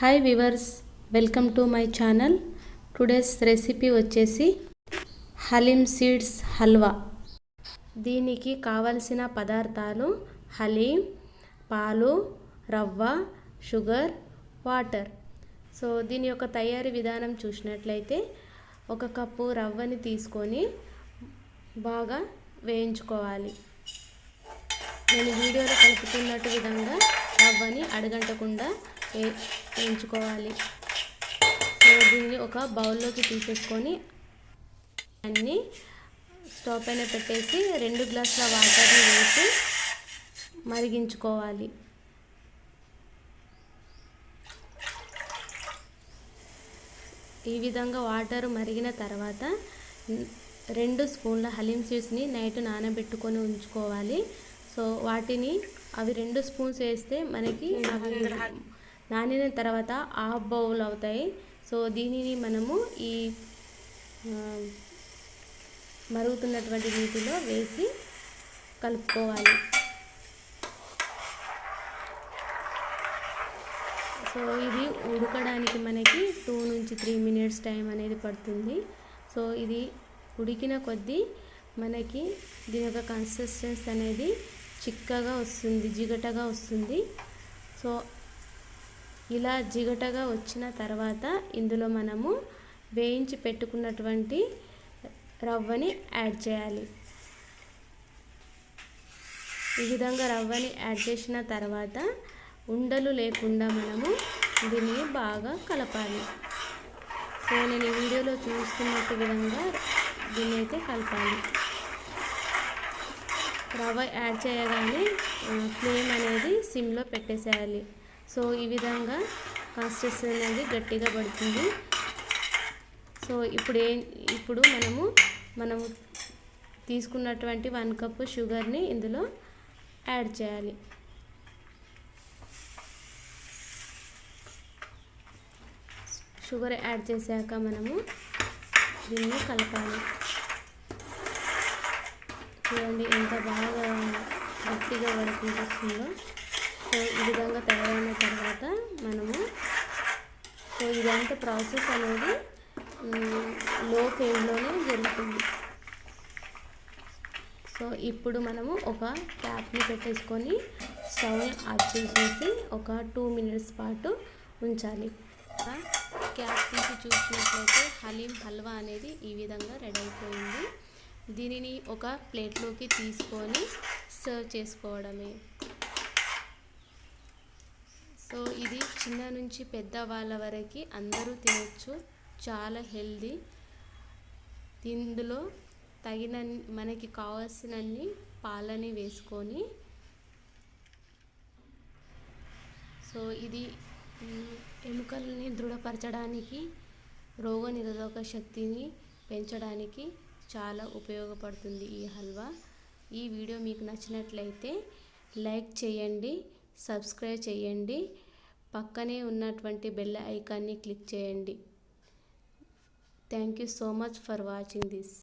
Hi viewers, welcome to my channel. Today's recipe వచ్చేసి haleem seeds halwa. దీనికి కావలసిన పదార్థాలు హలీమ్, పాలు, రవ్వ, షుగర్, వాటర్. సో దీని యొక్క తయారీ విధానం చూసినట్లయితే 1 కప్పు రవ్వని తీసుకొని బాగా వేయించుకోవాలి. నేను వీడియోలో కలుపుతున్నట్టు విధంగా రవ్వని అడగంటకుండా వేయించుకోవాలి. సో దీన్ని ఒక బౌల్లోకి తీసేసుకొని అన్నీ స్టవ్ పైన పెట్టేసి 2 గ్లాసుల వాటర్ని వేసి మరిగించుకోవాలి. ఈ విధంగా వాటర్ మరిగిన తర్వాత 2 స్పూన్ల హలీమ్ సీడ్స్ని నైట్ నానబెట్టుకొని ఉంచుకోవాలి. సో వాటిని అవి 2 స్పూన్స్ వేస్తే మనకి నానిన తర్వాత హాఫ్ బౌల్ అవుతాయి. సో దీనిని మనము ఈ మరుగుతున్నటువంటి నీటిలో వేసి కలుపుకోవాలి. సో ఇది ఉడకడానికి మనకి 2 నుంచి 3 మినిట్స్ టైం అనేది పడుతుంది. సో ఇది ఉడికిన కొద్దీ మనకి దీని యొక్క కన్సిస్టెన్సీ అనేది చిక్కగా వస్తుంది, జిగటగా వస్తుంది. సో ఇలా జిగటగా వచ్చిన తర్వాత ఇందులో మనము వేయించి పెట్టుకున్నటువంటి రవ్వని యాడ్ చేయాలి. ఈ విధంగా రవ్వని యాడ్ చేసిన తర్వాత ఉండలు లేకుండా మనము దీన్ని బాగా కలపాలి. సో నేను ఈ వీడియోలో చూస్తున్నట్టు విధంగా దీన్ని అయితే కలపాలి. రవ్వ యాడ్ చేయగానే ఫ్లేమ్ అనేది సిమ్లో పెట్టేసేయాలి. సో ఈ విధంగా కన్సిస్టెన్సీ అనేది గట్టిగా పడుతుంది. సో ఇప్పుడు మనము తీసుకున్నటువంటి 1 కప్పు షుగర్ని ఇందులో యాడ్ చేయాలి. షుగర్ యాడ్ చేశాక మనము దీన్ని కలపాలి. చూడండి ఎంత బాగా గట్టిగా వస్తుందో. సో ఈ విధంగా తయారైన తర్వాత సో ఇదంతా ప్రాసెస్ అనేది లో ఫ్లేమ్లోనే జరుగుతుంది. సో ఇప్పుడు మనము ఒక క్యాప్ని పెట్టేసుకొని స్టవ్ని ఆఫ్ చేసేసి ఒక 2 మినిట్స్ పాటు ఉంచాలి. క్యాప్ తీసి చూసినట్లయితే హలీమ్ హల్వా అనేది ఈ విధంగా రెడీ అయిపోయింది. దీనిని ఒక ప్లేట్లోకి తీసుకొని సర్వ్ చేసుకోవడమే. సో ఇది చిన్న నుంచి పెద్ద వాళ్ళ వరకు అందరూ తినొచ్చు, చాలా హెల్దీ. ఇందులో మనకి కావాల్సినన్ని పాలని వేసుకొని, సో ఇది ఎముకల్ని దృఢపరచడానికి, రోగనిరోధక శక్తిని పెంచడానికి చాలా ఉపయోగపడుతుంది ఈ హల్వా. ఈ వీడియో మీకు నచ్చినట్లయితే లైక్ చేయండి, సబ్స్క్రైబ్ చేయండి, పక్కనే ఉన్నటువంటి బెల్ ఐకాన్ని క్లిక్ చేయండి. Thank you so much for watching this.